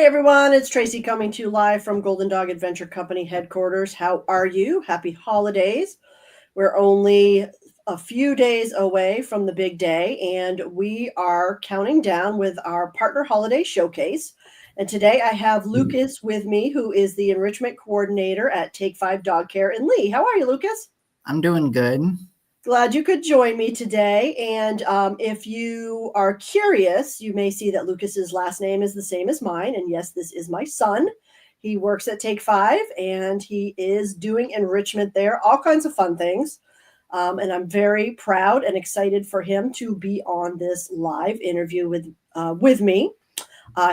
everyone, it's Tracy coming to you live from Golden Dog Adventure Company headquarters. How are you? Happy holidays. We're only a few days away from the big day, and we are counting down with our partner holiday showcase. And today I have Lucas with me, who is the enrichment coordinator at Take 5 Dog Care in Lee. How are you, Lucas? I'm doing good. Glad you could join me today. And if you are curious, you may see that Lucas's last name is the same as mine. And yes, this is my son. He works at Take 5 and he is doing enrichment there, all kinds of fun things. And I'm very proud and excited for him to be on this live interview with me.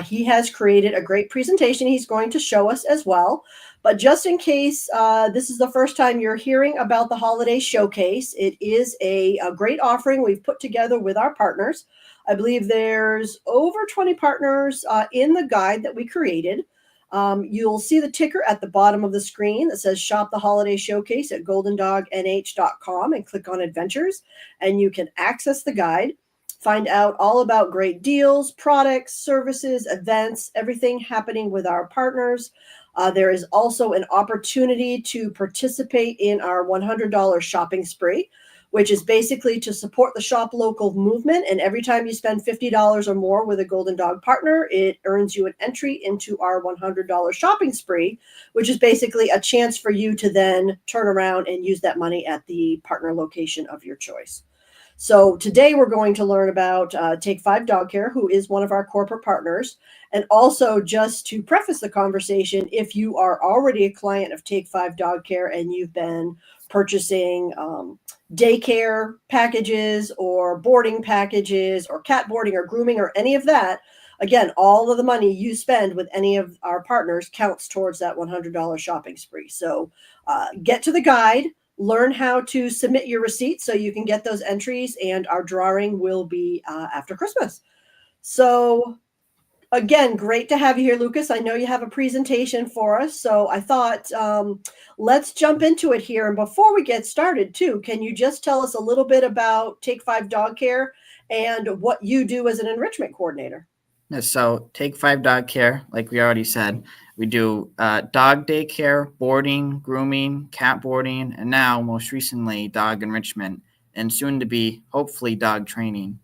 He has created a great presentation he's going to show us as well. But just in case this is the first time you're hearing about the holiday showcase, it is a great offering we've put together with our partners. I believe there's over 20 partners in the guide that we created. You'll see the ticker at the bottom of the screen that says Shop the Holiday Showcase at goldendognh.com and click on Adventures, and you can access the guide. Find out all about great deals, products, services, events, everything happening with our partners. There is also an opportunity to participate in our $100 shopping spree, which is basically to support the Shop Local movement. And every time you spend $50 or more with a Golden Dog partner, it earns you an entry into our $100 shopping spree, which is basically a chance for you to then turn around and use that money at the partner location of your choice. So today we're going to learn about Take 5 Dog Care, who is one of our corporate partners. And also, just to preface the conversation, if you are already a client of Take 5 Dog Care and you've been purchasing daycare packages or boarding packages or cat boarding or grooming or any of that, again, all of the money you spend with any of our partners counts towards that $100 shopping spree. So get to the guide. Learn how to submit your receipts so you can get those entries, and our drawing will be after Christmas. So again, great to have you here, Lucas. I know you have a presentation for us, so I thought let's jump into it here. And before we get started too, can you just tell us a little bit about Take 5 Dog Care and what you do as an enrichment coordinator? So Take 5 Dog Care, like we already said, we do dog daycare, boarding, grooming, cat boarding, and now most recently dog enrichment, and soon to be hopefully dog training.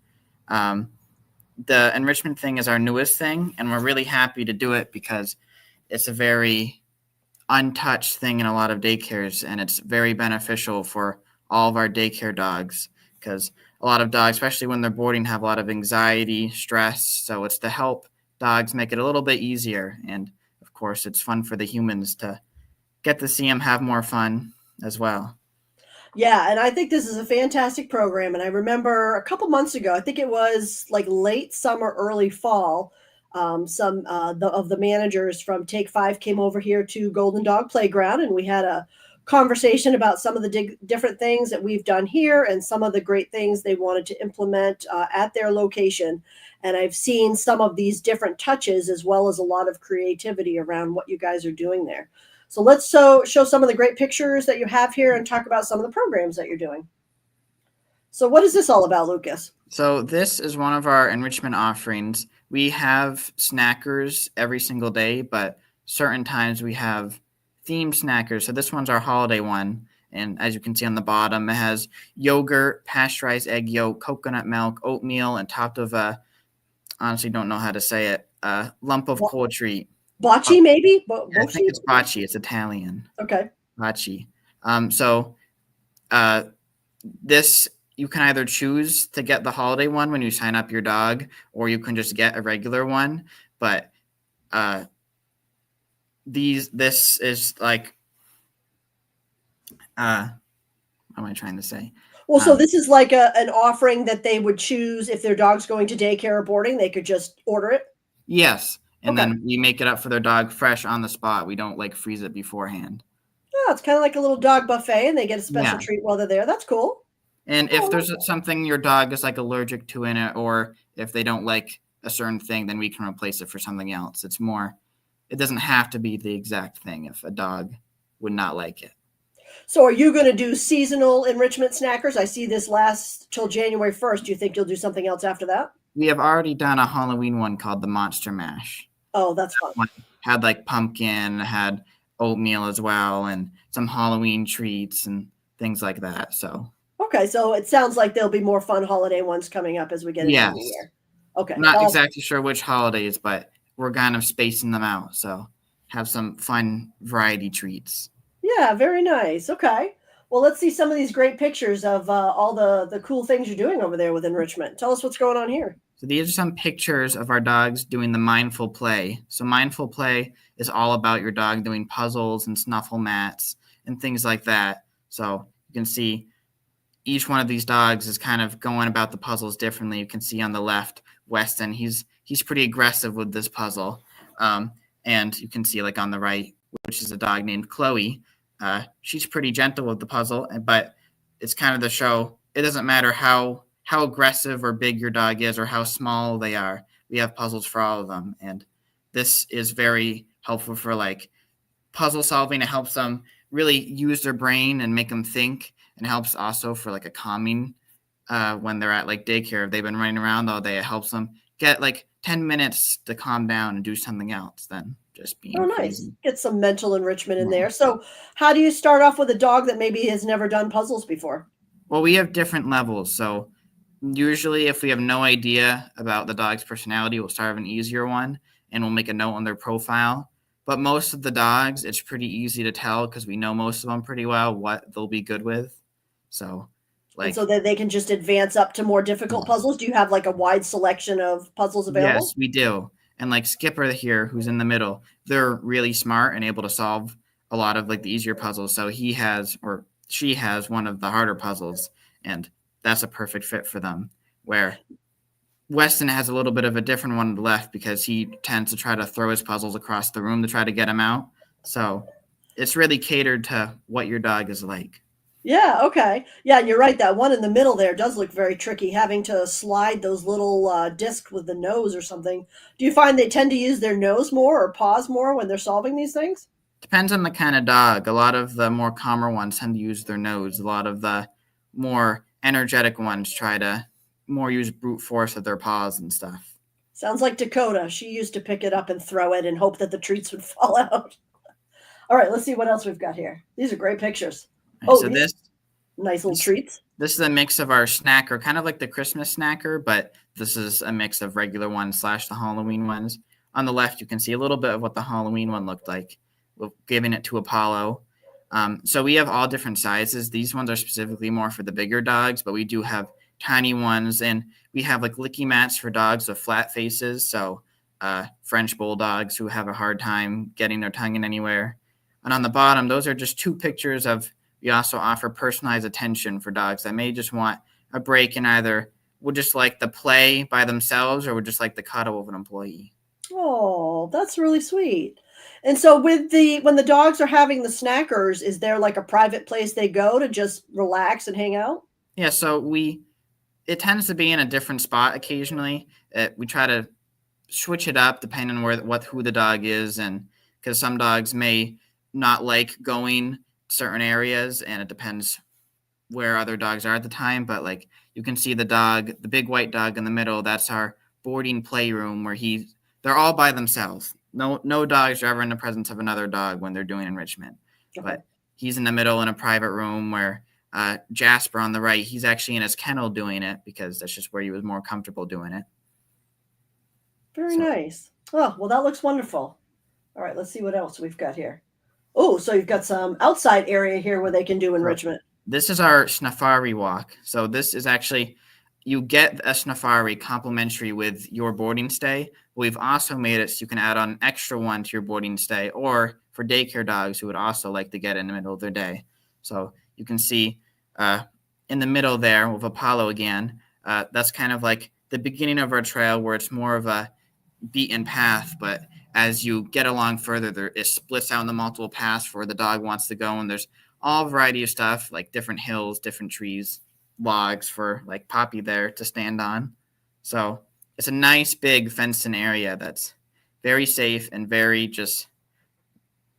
The enrichment thing is our newest thing, and we're really happy to do it because it's a very untouched thing in a lot of daycares, and it's very beneficial for all of our daycare dogs because a lot of dogs, especially when they're boarding, have a lot of anxiety, stress. So it's to help dogs make it a little bit easier. And of course, it's fun for the humans to get to see them have more fun as well. Yeah, and I think this is a fantastic program. And I remember a couple months ago, I think it was like late summer, early fall, some of the managers from Take 5 came over here to Golden Dog Playground, and we had a conversation about some of the different things that we've done here and some of the great things they wanted to implement at their location. And I've seen some of these different touches as well as a lot of creativity around what you guys are doing there. So let's show some of the great pictures that you have here and talk about some of the programs that you're doing. So what is this all about, Lucas? So this is one of our enrichment offerings. We have snackers every single day, but certain times we have themed snackers. So this one's our holiday one. And as you can see on the bottom, it has yogurt, pasteurized egg yolk, coconut milk, oatmeal, and topped of honestly don't know how to say it, a lump of cold treat. Bocce, maybe? I think it's bocce. It's Italian. Okay. Bocce. This, you can either choose to get the holiday one when you sign up your dog, or you can just get a regular one. But this is like, what am I trying to say? Well, so this is like an offering that they would choose if their dog's going to daycare or boarding. They could just order it? Yes. And then we make it up for their dog fresh on the spot. We don't like freeze it beforehand. Oh, it's kind of like a little dog buffet, and they get a special treat while they're there. That's cool. And if there's something your dog is like allergic to in it, or if they don't like a certain thing, then we can replace it for something else. It doesn't have to be the exact thing if a dog would not like it. So are you going to do seasonal enrichment snackers? I see this lasts till January 1st. Do you think you'll do something else after that? We have already done a Halloween one called the Monster Mash. Oh, that's fun. One had like pumpkin, had oatmeal as well, and some Halloween treats and things like that. So Okay, so it sounds like there'll be more fun holiday ones coming up as we get into the new yes, year. Okay, not well, exactly sure which holidays, but we're kind of spacing them out. So have some fun variety treats. yeah, very nice. Okay. Well, let's see some of these great pictures of all the cool things you're doing over there with enrichment. Tell us what's going on here. So these are some pictures of our dogs doing the mindful play. So mindful play is all about your dog doing puzzles and snuffle mats and things like that. So you can see each one of these dogs is kind of going about the puzzles differently. You can see on the left, Weston, he's pretty aggressive with this puzzle. And you can see like on the right, which is a dog named Chloe. She's pretty gentle with the puzzle, but it's kind of the show. It doesn't matter how aggressive or big your dog is or how small they are. We have puzzles for all of them, and this is very helpful for like puzzle solving. It helps them really use their brain and make them think, and helps also for like a calming when they're at like daycare. If they've been running around all day, it helps them get like 10 minutes to calm down and do something else than just Oh, being nice. crazy. Get some mental enrichment in Yeah. there. So, how do you start off with a dog that maybe has never done puzzles before? Well, we have different levels. So usually if we have no idea about the dog's personality, we'll start with an easier one and we'll make a note on their profile. But most of the dogs, it's pretty easy to tell because we know most of them pretty well what they'll be good with. So, And so like, that they can just advance up to more difficult yes. puzzles. Do you have like a wide selection of puzzles Yes, available? we do. And like Skipper here, who's in the middle, they're really smart and able to solve a lot of like the easier puzzles. So he has or she has one of the harder puzzles, and that's a perfect fit for them. Where Weston has a little bit of a different one on the left because he tends to try to throw his puzzles across the room to try to get them out. So it's really catered to what your dog is like. Yeah, okay. Yeah, you're right. That one in the middle there does look very tricky, having to slide those little discs with the nose or something. Do you find they tend to use their nose more or paws more when they're solving these things? Depends on the kind of dog. A lot of the more calmer ones tend to use their nose. A lot of the more energetic ones try to more use brute force of their paws and stuff. Sounds like Dakota. She used to pick it up and throw it and hope that the treats would fall out. All right, let's see what else we've got here. These are great pictures. Right, Oh, so these this nice little this treats. this is a mix of our snacker, kind of like the Christmas snacker, but this is a mix of regular ones slash the Halloween ones. On the left, you can see a little bit of what the Halloween one looked like. We're giving it to Apollo. So we have all different sizes. These ones are specifically more for the bigger dogs, but we do have tiny ones, and we have like licky mats for dogs with flat faces. So French bulldogs who have a hard time getting their tongue in anywhere. And on the bottom, those are just two pictures of. We also offer personalized attention for dogs that may just want a break and either would just like the play by themselves or would just like the cuddle of an employee. Oh, that's really sweet. And so with the when the dogs are having the snackers, is there like a private place they go to just relax and hang out? Yeah, so it tends to be in a different spot occasionally. We try to switch it up depending on who the dog is, and because some dogs may not like going certain areas, and it depends where other dogs are at the time. But like you can see the big white dog in the middle. That's our boarding playroom where they're all by themselves. No dogs are ever in the presence of another dog when they're doing enrichment. Okay. But he's in the middle in a private room where Jasper on the right, he's actually in his kennel doing it because that's just where he was more comfortable doing it. Very So nice. Oh, well, that looks wonderful. All right, let's see what else we've got here. Oh, so you've got some outside area here where they can do So enrichment. this is our Snafari walk. So this is actually you get a Snafari complimentary with your boarding stay. We've also made it so you can add on an extra one to your boarding stay, or for daycare dogs who would also like to get in the middle of their day. So you can see in the middle there with Apollo again. That's kind of like the beginning of our trail where it's more of a beaten path, but as you get along further, it splits out into multiple paths where the dog wants to go, and there's all variety of stuff like different hills, different trees, logs for like Poppy there to stand on. So it's a nice big fenced-in area that's very safe and very just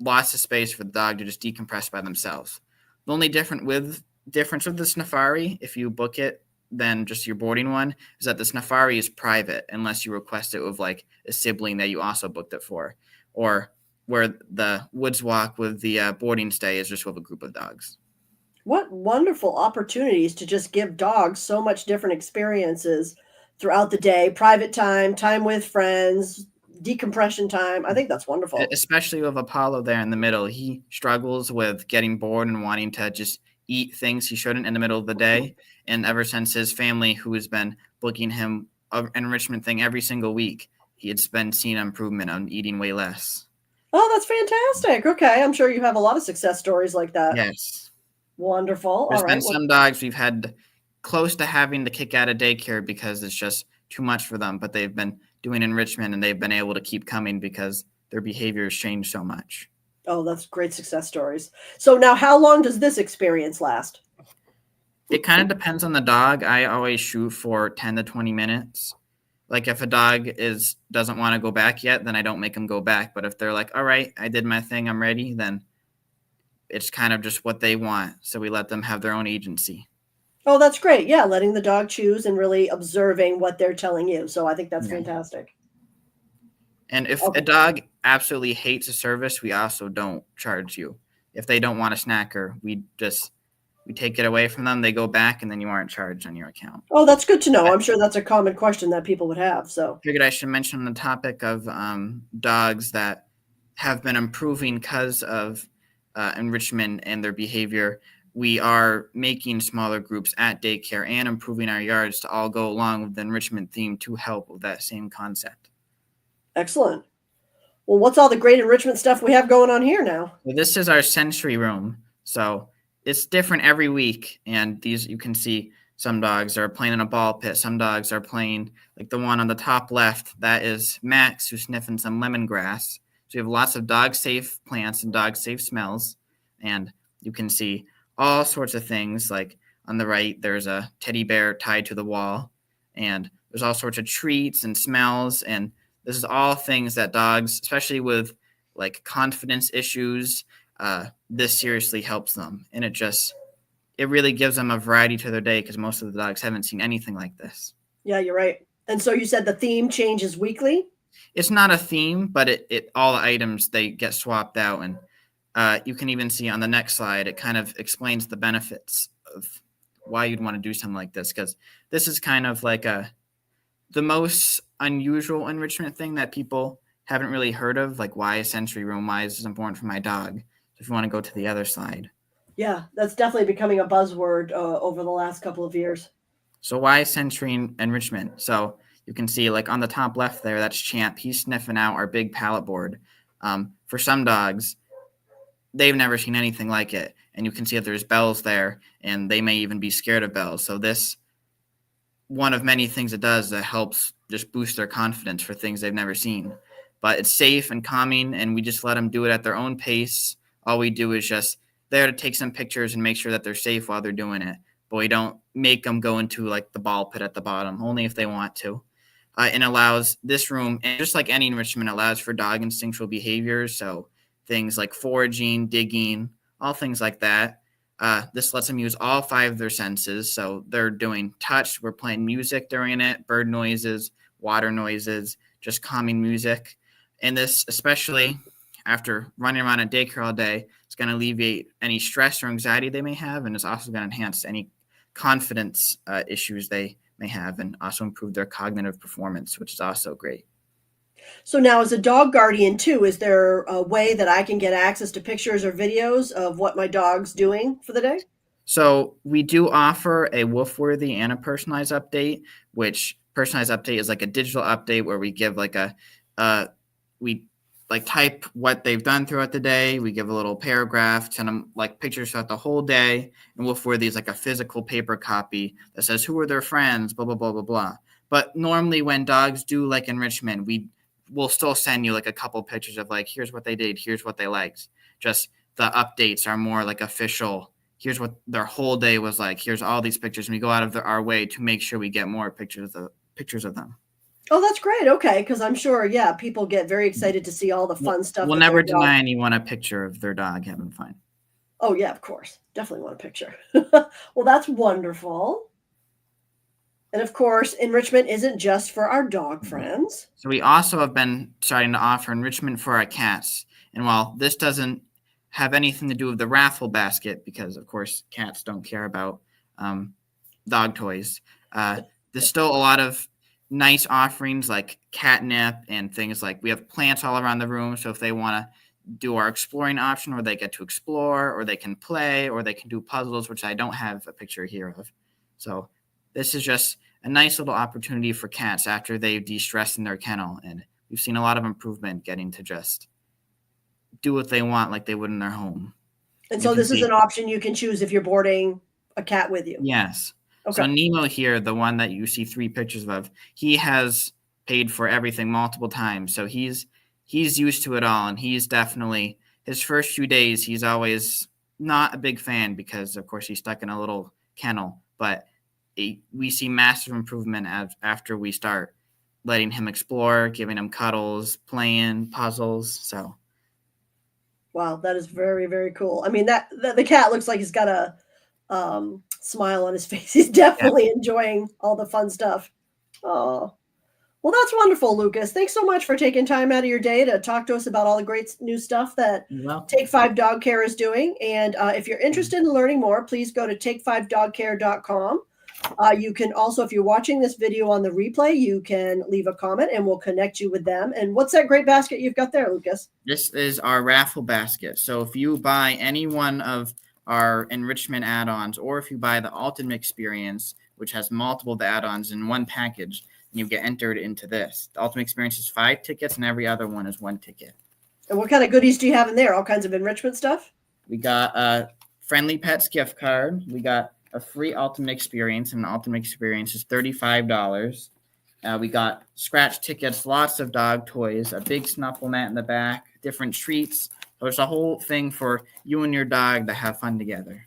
lots of space for the dog to just decompress by themselves. The only difference with the Snafari, if you book it than just your boarding one is that the Safari is private unless you request it with like a sibling that you also booked it for, or where the Woods Walk with the boarding stay is just with a group of dogs. What wonderful opportunities to just give dogs so much different experiences throughout the day, private time, time with friends, decompression time. I think that's wonderful. Especially with Apollo there in the middle. He struggles with getting bored and wanting to just eat things he shouldn't in the middle of the day. And ever since his family, who has been booking him an enrichment thing every single week, he had been seeing improvement on eating way less. Oh, that's fantastic. Okay. I'm sure you have a lot of success stories like that. Yes. Wonderful. There's All been right. Well, some dogs we've had close to having to kick out of daycare because it's just too much for them, but they've been doing enrichment and they've been able to keep coming because their behavior has changed so much. oh, that's great success stories. So now how long does this experience last? It kind of depends on the dog. I always shoot for 10 to 20 minutes. Like if a dog doesn't want to go back yet, then I don't make them go back. But if they're like, all right, I did my thing, I'm ready, then it's kind of just what they want. So we let them have their own agency. Oh, that's great. Yeah, letting the dog choose and really observing what they're telling you. So I think that's Yeah. fantastic. And if Okay. a dog absolutely hates a service, we also don't charge you. If they don't want a snacker, we take it away from them. They go back, and then you aren't charged on your account. Oh, that's good to know. I I'm sure that's a common question that people would have. So figured I should mention the topic of dogs that have been improving because of enrichment and their behavior. We are making smaller groups at daycare and improving our yards to all go along with the enrichment theme to help with that same concept. excellent. Well, what's all the great enrichment stuff we have going on here now? So this is our sensory room. So it's different every week. And these, you can see some dogs are playing in a ball pit. Some dogs are playing, like the one on the top left, that is Max, who's sniffing some lemongrass. So you have lots of dog-safe plants and dog-safe smells. And you can see all sorts of things. Like on the right, there's a teddy bear tied to the wall. And there's all sorts of treats and smells. And this is all things that dogs, especially with like confidence issues, this seriously helps them. And it really gives them a variety to their day because most of the dogs haven't seen anything like this. Yeah, you're right. And so you said the theme changes weekly? It's not a theme, but it all the items, they get swapped out. And you can even see on the next slide, it kind of explains the benefits of why you'd want to do something like this, because this is kind of like the most unusual enrichment thing that people haven't really heard of, like why a sensory room, why is this important for my dog? So if you want to go to the other slide. Yeah, that's definitely becoming a buzzword over the last couple of years. So why sensory enrichment? So you can see like on the top left there, that's Champ. He's sniffing out our big pallet board. For some dogs, they've never seen anything like it. And you can see that there's bells there, and they may even be scared of bells. So this, one of many things it does that helps just boost their confidence for things they've never seen. But it's safe and calming, and we just let them do it at their own pace. All we do is just there to take some pictures and make sure that they're safe while they're doing it. But we don't make them go into like the ball pit at the bottom, only if they want to. And allows this room, and just like any enrichment, allows for dog instinctual behaviors. So things like foraging, digging, all things like that. This lets them use all 5 of their senses. So they're doing touch, we're playing music during it, bird noises, water noises, just calming music. And this, especially after running around at daycare all day, it's going to alleviate any stress or anxiety they may have, and it's also going to enhance any confidence issues they may have, and also improve their cognitive performance, which is also great. So now, as a dog guardian too, is there a way that I can get access to pictures or videos of what my dog's doing for the day? So we do offer a Wolfworthy and a personalized update, which personalized update is like a digital update where we give like we like type what they've done throughout the day. We give a little paragraph, send them like pictures throughout the whole day. And Wolfworthy is like a physical paper copy that says who are their friends, blah, blah, blah, blah, blah. But normally when dogs do like enrichment, we'll still send you like a couple pictures of like, here's what they did, here's what they liked. Just the updates are more like official. Here's what their whole day was like. Here's all these pictures. And we go out of our way to make sure we get more pictures of them. Oh, that's great. Okay, because I'm sure, yeah, people get very excited to see all the fun stuff. We'll that never their dog- deny anyone a picture of their dog having fun. Oh, yeah, of course. Definitely want a picture. Well, that's wonderful. And of course, enrichment isn't just for our dog friends. So we also have been starting to offer enrichment for our cats. And while this doesn't have anything to do with the raffle basket, because of course cats don't care about dog toys, there's still a lot of nice offerings like catnip and things like we have plants all around the room. So if they want to do our exploring option where they get to explore or they can play or they can do puzzles, which I don't have a picture here of. So this is just a nice little opportunity for cats after they've de-stressed in their kennel. And we've seen a lot of improvement getting to just do what they want like they would in their home. And so this is an option you can choose if you're boarding a cat with you. Yes. Okay. So Nemo here, the one that you see 3 pictures of, he has paid for everything multiple times. So he's used to it all. And he's definitely, his first few days, he's always not a big fan because, of course, he's stuck in a little kennel. But we see massive improvement after we start letting him explore, giving him cuddles, playing puzzles. So, wow, that is very, very cool. I mean, that the cat looks like he's got a smile on his face. He's definitely enjoying all the fun stuff. Oh, well, that's wonderful, Lucas. Thanks so much for taking time out of your day to talk to us about all the great new stuff that Take 5 Dog Care is doing. And if you're interested in learning more, please go to take5dogcare.com. You can also, if you're watching this video on the replay, you can leave a comment and we'll connect you with them. And what's that great basket you've got there, Lucas? This is our raffle basket. So if you buy any one of our enrichment add-ons, or if you buy the Ultimate Experience, which has multiple add-ons in one package, you get entered into this. The Ultimate Experience is 5 tickets and every other one is 1 ticket. And what kind of goodies do you have in there? All kinds of enrichment stuff? We got a Friendly Pets gift card. We got a free Ultimate Experience, and the Ultimate Experience is $35. We got scratch tickets, lots of dog toys, a big snuffle mat in the back, different treats. So it's a whole thing for you and your dog to have fun together.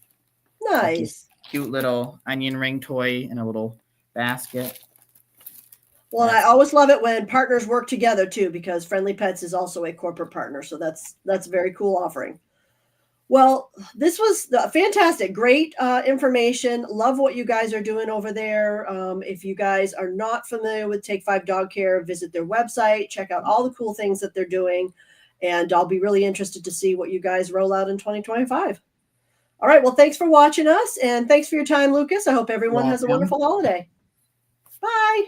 Nice. Cute little onion ring toy in a little basket. Well, I always love it when partners work together too, because Friendly Pets is also a corporate partner. So that's a very cool offering. Well, this was fantastic. Great information. Love what you guys are doing over there. If you guys are not familiar with Take 5 Dog Care, visit their website, check out all the cool things that they're doing. And I'll be really interested to see what you guys roll out in 2025. All right. Well, thanks for watching us. And thanks for your time, Lucas. I hope everyone has a wonderful holiday. Bye.